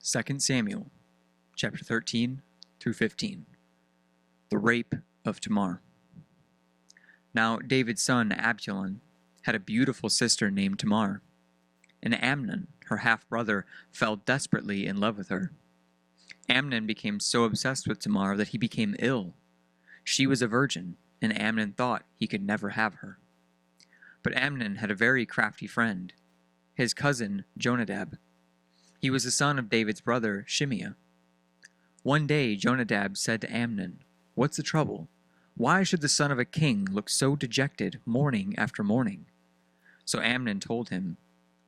2 Samuel, chapter 13 through 15. The rape of Tamar. Now David's son Absalom had a beautiful sister named Tamar, and Amnon, her half-brother, fell desperately in love with her. Amnon became so obsessed with Tamar that he became ill. She was a virgin, and Amnon thought he could never have her. But Amnon had a very crafty friend, his cousin Jonadab. He was the son of David's brother Shimea. One day Jonadab said to Amnon, "What's the trouble? Why should the son of a king look so dejected morning after morning?" So Amnon told him,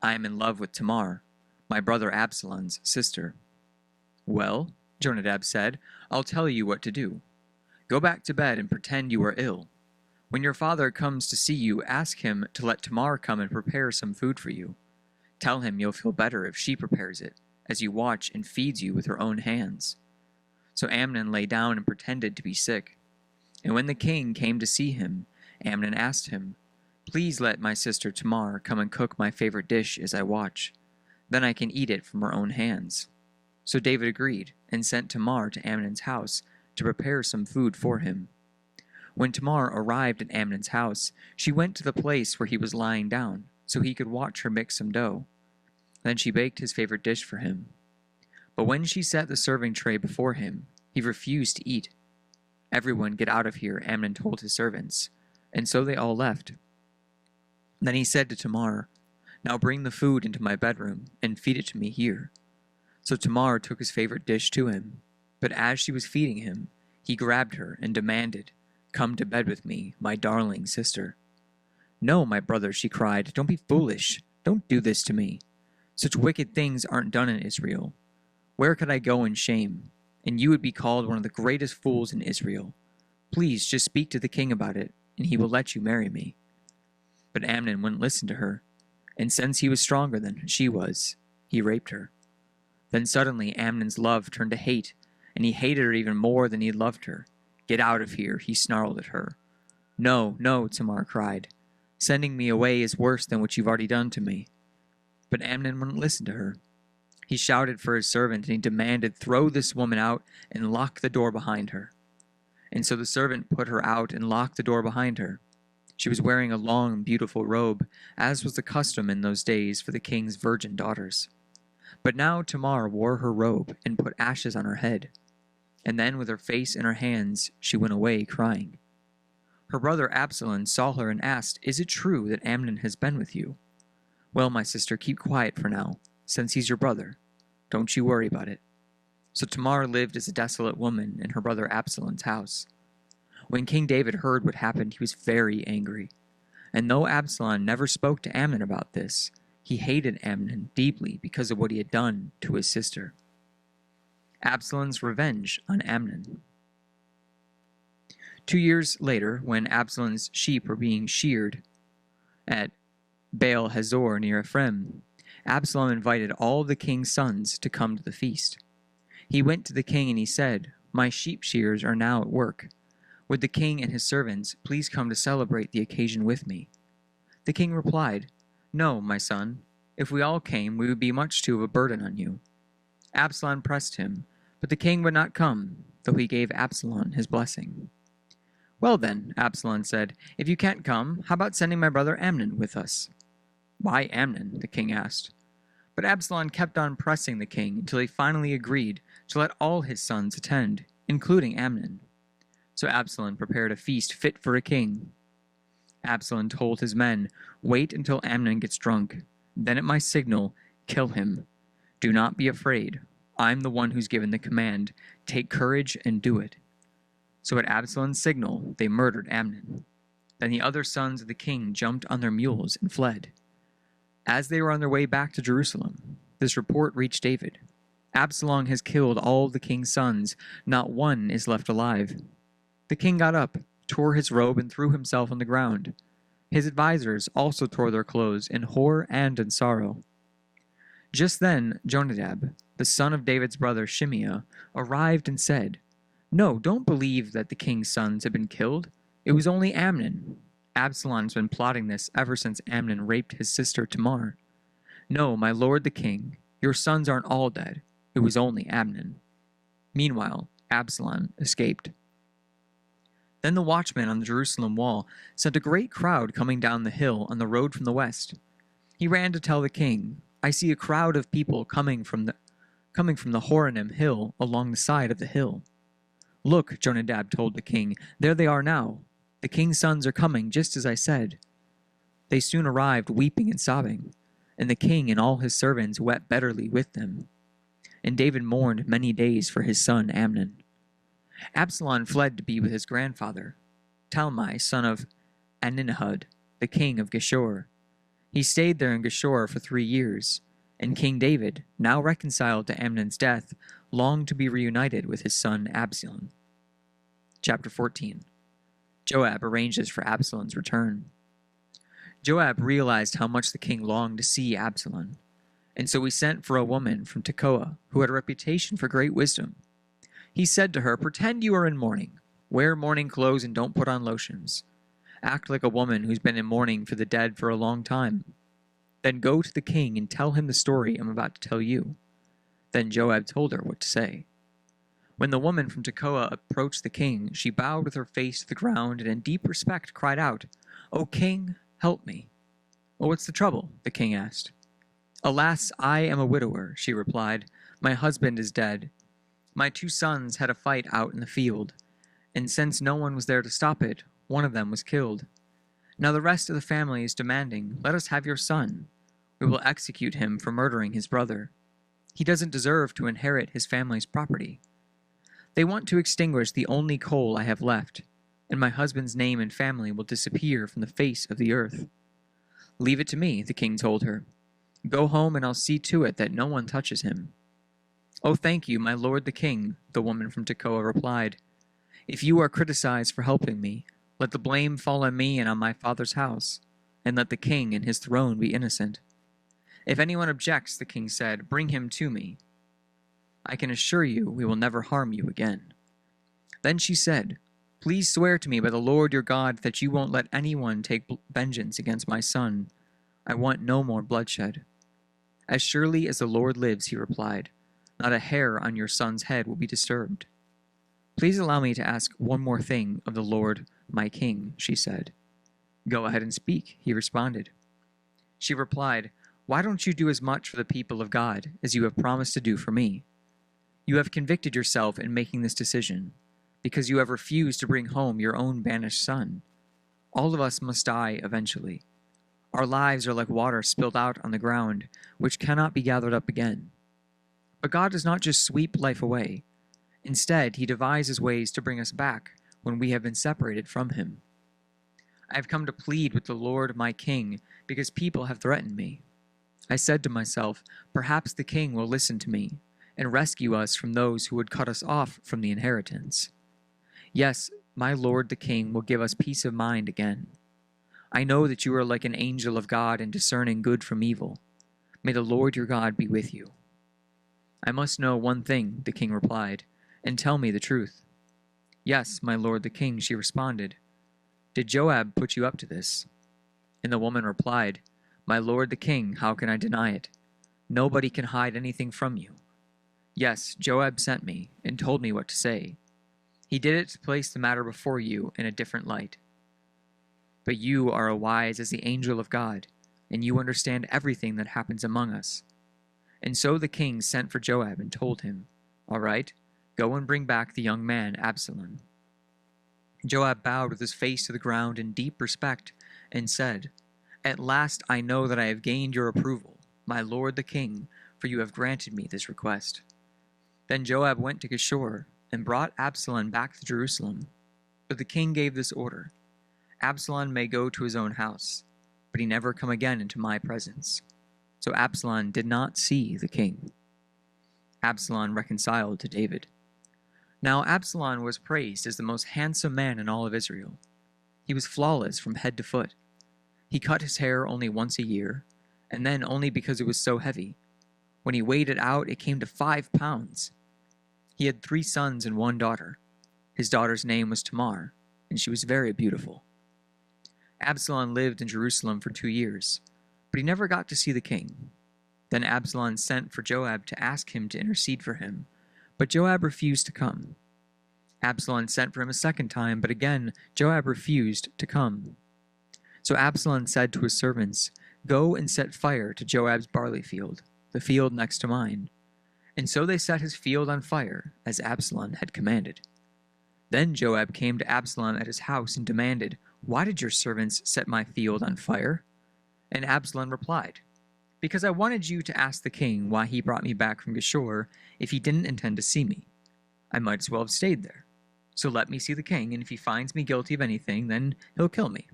"I am in love with Tamar, my brother Absalom's sister." "Well," Jonadab said, "I'll tell you what to do. Go back to bed and pretend you are ill. When your father comes to see you, ask him to let Tamar come and prepare some food for you. Tell him you'll feel better if she prepares it, as you watch and feeds you with her own hands." So Amnon lay down and pretended to be sick. And when the king came to see him, Amnon asked him, "Please let my sister Tamar come and cook my favorite dish as I watch. Then I can eat it from her own hands." So David agreed and sent Tamar to Amnon's house to prepare some food for him. When Tamar arrived at Amnon's house, she went to the place where he was lying down, so he could watch her mix some dough. Then she baked his favorite dish for him. But when she set the serving tray before him, he refused to eat. "Everyone get out of here," Amnon told his servants, and so they all left. Then he said to Tamar, "Now bring the food into my bedroom and feed it to me here." So Tamar took his favorite dish to him, but as she was feeding him, he grabbed her and demanded, "Come to bed with me, my darling sister." "No, my brother," she cried, "don't be foolish. Don't do this to me. Such wicked things aren't done in Israel. Where could I go in shame? And you would be called one of the greatest fools in Israel. Please just speak to the king about it, and he will let you marry me." But Amnon wouldn't listen to her, and since he was stronger than she was, he raped her. Then suddenly Amnon's love turned to hate, and he hated her even more than he loved her. "Get out of here," he snarled at her. "No, no," Tamar cried. "Sending me away is worse than what you've already done to me." But Amnon wouldn't listen to her. He shouted for his servant, and he demanded, "Throw this woman out and lock the door behind her." And so the servant put her out and locked the door behind her. She was wearing a long, beautiful robe, as was the custom in those days for the king's virgin daughters. But now Tamar wore her robe and put ashes on her head. And then, with her face in her hands, she went away crying. Her brother Absalom saw her and asked, "Is it true that Amnon has been with you?" "Well, my sister, keep quiet for now, since he's your brother. Don't you worry about it." So Tamar lived as a desolate woman in her brother Absalom's house. When King David heard what happened, he was very angry. And though Absalom never spoke to Amnon about this, he hated Amnon deeply because of what he had done to his sister. Absalom's revenge on Amnon. 2 years later, when Absalom's sheep were being sheared at Baal Hazor near Ephraim, Absalom invited all the king's sons to come to the feast. He went to the king and he said, "My sheep shearers are now at work. Would the king and his servants please come to celebrate the occasion with me?" The king replied, "No, my son. If we all came, we would be much too of a burden on you." Absalom pressed him, but the king would not come, though he gave Absalom his blessing. "Well then," Absalom said, "if you can't come, how about sending my brother Amnon with us?" "Why Amnon?" the king asked. But Absalom kept on pressing the king until he finally agreed to let all his sons attend, including Amnon. So Absalom prepared a feast fit for a king. Absalom told his men, "Wait until Amnon gets drunk. Then at my signal, kill him. Do not be afraid. I'm the one who's given the command. Take courage and do it." So at Absalom's signal, they murdered Amnon. Then the other sons of the king jumped on their mules and fled. As they were on their way back to Jerusalem, this report reached David. "Absalom has killed all the king's sons. Not one is left alive." The king got up, tore his robe, and threw himself on the ground. His advisers also tore their clothes in horror and in sorrow. Just then Jonadab, the son of David's brother Shimea, arrived and said, "No, don't believe that the king's sons have been killed. It was only Amnon. Absalom's been plotting this ever since Amnon raped his sister Tamar. No, my lord the king, your sons aren't all dead. it was only Amnon. Meanwhile, Absalom escaped. Then the watchman on the Jerusalem wall sent a great crowd coming down the hill on the road from the west. He ran to tell the king, "I see a crowd of people coming from the Horonim hill along the side of the hill." "Look," Jonadab told the king, "there they are now. The king's sons are coming, just as I said." They soon arrived, weeping and sobbing, and the king and all his servants wept bitterly with them. And David mourned many days for his son Amnon. Absalom fled to be with his grandfather, Talmai, son of Aninahud, the king of Geshur. He stayed there in Geshur for 3 years, and King David, now reconciled to Amnon's death, longed to be reunited with his son Absalom. Chapter 14. Joab arranges for Absalom's return. Joab realized how much the king longed to see Absalom, and so he sent for a woman from Tekoa who had a reputation for great wisdom. He said to her, "Pretend you are in mourning. Wear mourning clothes and don't put on lotions. Act like a woman who's been in mourning for the dead for a long time. Then go to the king and tell him the story I'm about to tell you." Then Joab told her what to say. When the woman from Tekoa approached the king, she bowed with her face to the ground and in deep respect cried out, "O king, help me." "Well, what's the trouble?" the king asked. "Alas, I am a widower," she replied. "My husband is dead. My 2 sons had a fight out in the field, and since no one was there to stop it, one of them was killed. Now the rest of the family is demanding, 'Let us have your son. We will execute him for murdering his brother. He doesn't deserve to inherit his family's property.' They want to extinguish the only coal I have left, and my husband's name and family will disappear from the face of the earth." "Leave it to me," the king told her. "Go home and I'll see to it that no one touches him." "Oh, thank you, my lord the king," the woman from Tekoa replied. "If you are criticized for helping me, let the blame fall on me and on my father's house, and let the king and his throne be innocent." "If anyone objects," the king said, "bring him to me. I can assure you we will never harm you again." Then she said, "Please swear to me by the Lord your God that you won't let anyone take vengeance against my son. I want no more bloodshed." "As surely as the Lord lives," he replied, "not a hair on your son's head will be disturbed." "Please allow me to ask one more thing of the Lord, my king," she said. "Go ahead and speak," he responded. She replied, "Why don't you do as much for the people of God as you have promised to do for me? You have convicted yourself in making this decision, because you have refused to bring home your own banished son. All of us must die eventually. Our lives are like water spilled out on the ground, which cannot be gathered up again. But God does not just sweep life away. Instead, he devises ways to bring us back when we have been separated from him. I have come to plead with the Lord my king because people have threatened me. I said to myself, perhaps the king will listen to me and rescue us from those who would cut us off from the inheritance. Yes, my lord the king will give us peace of mind again. I know that you are like an angel of God in discerning good from evil. May the Lord your God be with you." "I must know one thing," the king replied, "and tell me the truth." "Yes, my lord the king," she responded. "Did Joab put you up to this?" And the woman replied, "My lord the king, how can I deny it? Nobody can hide anything from you. Yes, Joab sent me and told me what to say. He did it to place the matter before you in a different light. But you are as wise as the angel of God, and you understand everything that happens among us." And so the king sent for Joab and told him, "All right, go and bring back the young man Absalom." Joab bowed with his face to the ground in deep respect and said, "At last I know that I have gained your approval, my lord the king, for you have granted me this request." Then Joab went to Geshur and brought Absalom back to Jerusalem. But the king gave this order, "Absalom may go to his own house, but he never come again into my presence." So Absalom did not see the king. Absalom reconciled to David. Now Absalom was praised as the most handsome man in all of Israel. He was flawless from head to foot. He cut his hair only once a year, and then only because it was so heavy. When he weighed it out, it came to 5 pounds. He had 3 sons and 1 daughter. His daughter's name was Tamar, and she was very beautiful. Absalom lived in Jerusalem for 2 years, but he never got to see the king. Then Absalom sent for Joab to ask him to intercede for him, but Joab refused to come. Absalom sent for him a second time, but again Joab refused to come. So Absalom said to his servants, "Go and set fire to Joab's barley field, the field next to mine." And so they set his field on fire, as Absalom had commanded. Then Joab came to Absalom at his house and demanded, "Why did your servants set my field on fire?" And Absalom replied, "Because I wanted you to ask the king why he brought me back from Geshur if he didn't intend to see me. I might as well have stayed there. So let me see the king, and if he finds me guilty of anything, then he'll kill me."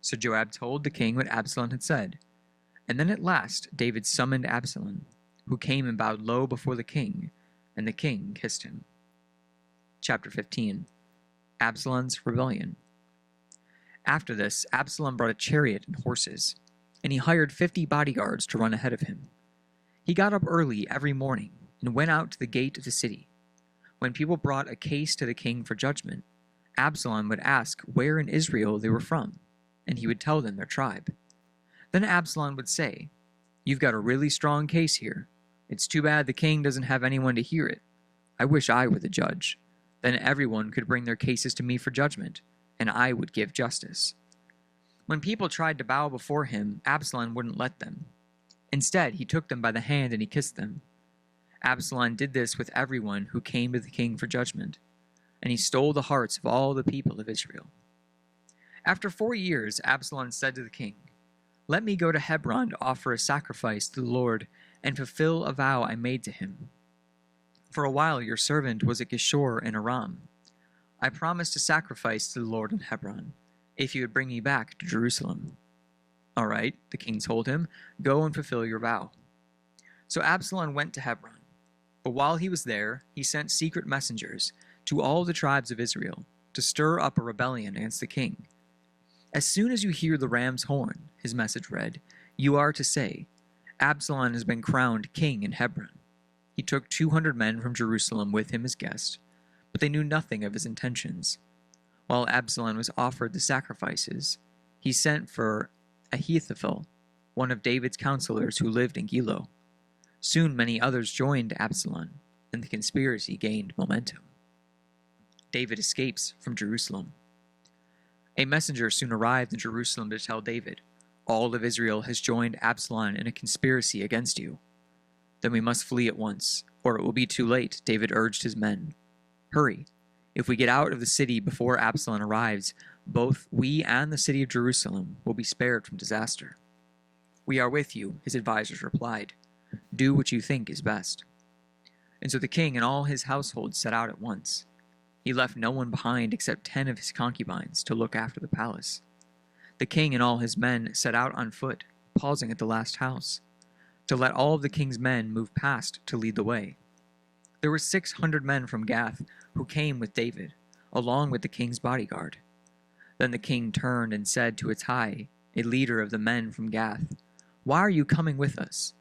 So Joab told the king what Absalom had said. And then at last David summoned Absalom, who came and bowed low before the king, and the king kissed him. Chapter 15. Absalom's Rebellion. After this, Absalom brought a chariot and horses, and he hired 50 bodyguards to run ahead of him. He got up early every morning and went out to the gate of the city. When people brought a case to the king for judgment, Absalom would ask where in Israel they were from, and he would tell them their tribe. Then Absalom would say, "You've got a really strong case here. It's too bad the king doesn't have anyone to hear it. I wish I were the judge. Then everyone could bring their cases to me for judgment, and I would give justice." When people tried to bow before him, Absalom wouldn't let them. Instead, he took them by the hand and he kissed them. Absalom did this with everyone who came to the king for judgment, and he stole the hearts of all the people of Israel. After 4 years, Absalom said to the king, "Let me go to Hebron to offer a sacrifice to the Lord and fulfill a vow I made to him. For a while your servant was at Geshur in Aram. I promised to sacrifice to the Lord in Hebron, if you would bring me back to Jerusalem." "All right," the king told him, "go and fulfill your vow." So Absalom went to Hebron. But while he was there, he sent secret messengers to all the tribes of Israel to stir up a rebellion against the king. "As soon as you hear the ram's horn," his message read, "you are to say, 'Absalom has been crowned king in Hebron.'" He took 200 men from Jerusalem with him as guests, but they knew nothing of his intentions. While Absalom was offered the sacrifices, he sent for Ahithophel, one of David's counselors who lived in Gilo. Soon many others joined Absalom, and the conspiracy gained momentum. David escapes from Jerusalem. A messenger soon arrived in Jerusalem to tell David, "All of Israel has joined Absalom in a conspiracy against you." "Then we must flee at once, or it will be too late," David urged his men. "Hurry. If we get out of the city before Absalom arrives, both we and the city of Jerusalem will be spared from disaster." "We are with you," his advisors replied. "Do what you think is best." And so the king and all his household set out at once. He left no one behind except 10 of his concubines to look after the palace. The king and all his men set out on foot, pausing at the last house, to let all of the king's men move past to lead the way. There were 600 men from Gath who came with David, along with the king's bodyguard. Then the king turned and said to Ittai, a leader of the men from Gath, "Why are you coming with us?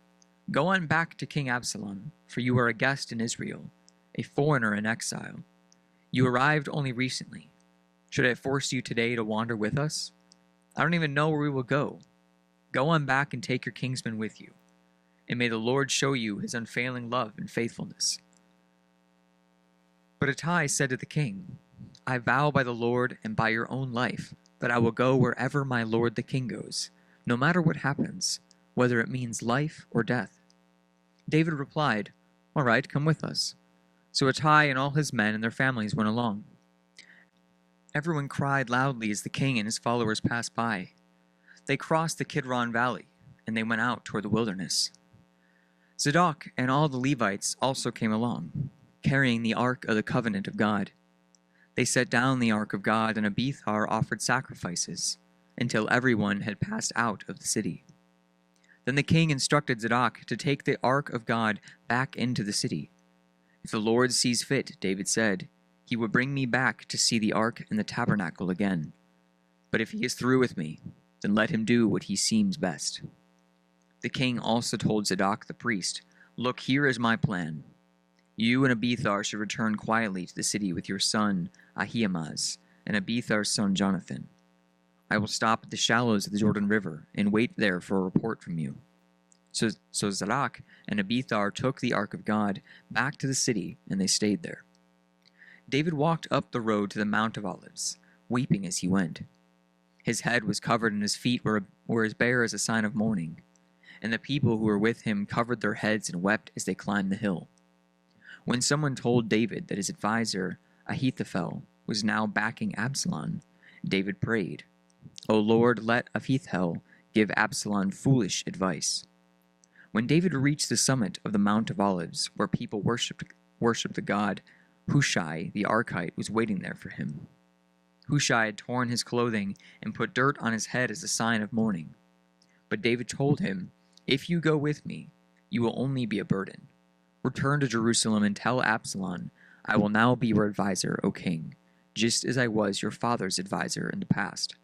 Go on back to King Absalom, for you are a guest in Israel, a foreigner in exile. You arrived only recently. Should I force you today to wander with us? I don't even know where we will go. Go on back and take your kinsmen with you, and may the Lord show you his unfailing love and faithfulness." But Ittai said to the king, "I vow by the Lord and by your own life that I will go wherever my lord the king goes, no matter what happens, whether it means life or death." David replied, "All right, come with us." So Ittai and all his men and their families went along. Everyone cried loudly as the king and his followers passed by. They crossed the Kidron Valley, and they went out toward the wilderness. Zadok and all the Levites also came along, carrying the Ark of the Covenant of God. They set down the Ark of God, and Abiathar offered sacrifices, until everyone had passed out of the city. Then the king instructed Zadok to take the Ark of God back into the city. "If the Lord sees fit," David said, "he will bring me back to see the Ark and the tabernacle again. But if he is through with me, then let him do what he seems best." The king also told Zadok the priest, "Look, here is my plan. You and Abiathar should return quietly to the city with your son Ahimaaz and Abiathar's son Jonathan. I will stop at the shallows of the Jordan River and wait there for a report from you. So Zadok and Abiathar took the ark of God back to the city, and they stayed there. David walked up the road to the Mount of Olives, weeping as he went. His head was covered, and his feet were as bare as a sign of mourning. And the people who were with him covered their heads and wept as they climbed the hill. When someone told David that his advisor, Ahithophel, was now backing Absalom, David prayed, "O Lord, let Ahithophel give Absalom foolish advice." When David reached the summit of the Mount of Olives, where people worshipped the god, Hushai the Archite was waiting there for him. Hushai had torn his clothing and put dirt on his head as a sign of mourning. But David told him, "If you go with me, you will only be a burden. Return to Jerusalem and tell Absalom, I will now be your advisor, O king, just as I was your father's advisor in the past.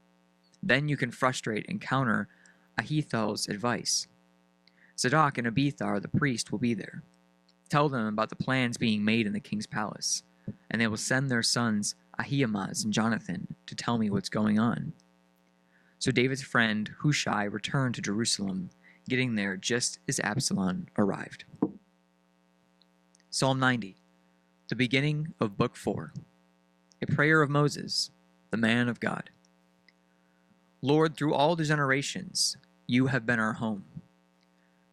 Then you can frustrate and counter Ahithophel's advice. Zadok and Abiathar the priest will be there. Tell them about the plans being made in the king's palace, and they will send their sons Ahimaaz and Jonathan to tell me what's going on." So David's friend Hushai returned to Jerusalem, getting there just as Absalom arrived. Psalm 90, the beginning of Book 4, a prayer of Moses, the man of God. Lord, through all the generations, you have been our home.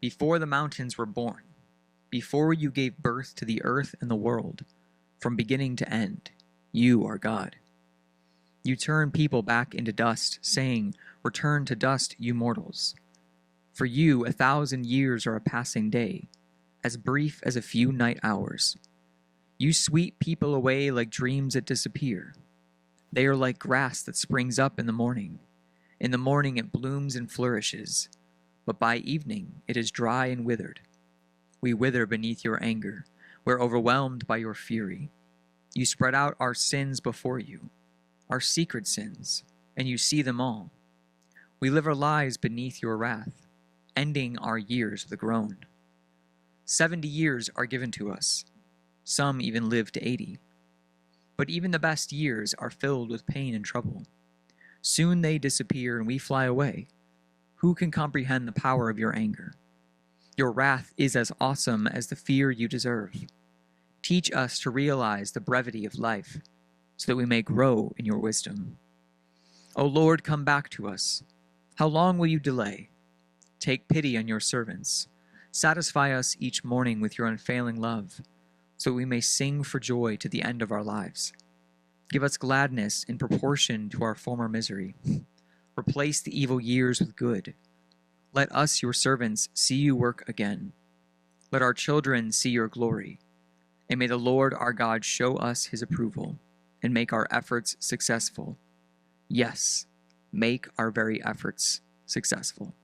Before the mountains were born, before you gave birth to the earth and the world, from beginning to end, you are God. You turn people back into dust, saying, "Return to dust, you mortals." For you 1,000 years are a passing day, as brief as a few night hours. You sweep people away like dreams that disappear. They are like grass that springs up in the morning. In the morning it blooms and flourishes, but by evening it is dry and withered. We wither beneath your anger. We're overwhelmed by your fury. You spread out our sins before you, our secret sins, and you see them all. We live our lives beneath your wrath, ending our years with a groan. 70 years are given to us. Some even live to 80. But even the best years are filled with pain and trouble. Soon they disappear and we fly away. Who can comprehend the power of your anger? Your wrath is as awesome as the fear you deserve. Teach us to realize the brevity of life, so that we may grow in your wisdom. O Lord, come back to us. How long will you delay? Take pity on your servants. Satisfy us each morning with your unfailing love, so we may sing for joy to the end of our lives. Give us gladness in proportion to our former misery. Replace the evil years with good. Let us, your servants, see you work again. Let our children see your glory. And may the Lord our God show us his approval and make our efforts successful. Yes, make our very efforts successful.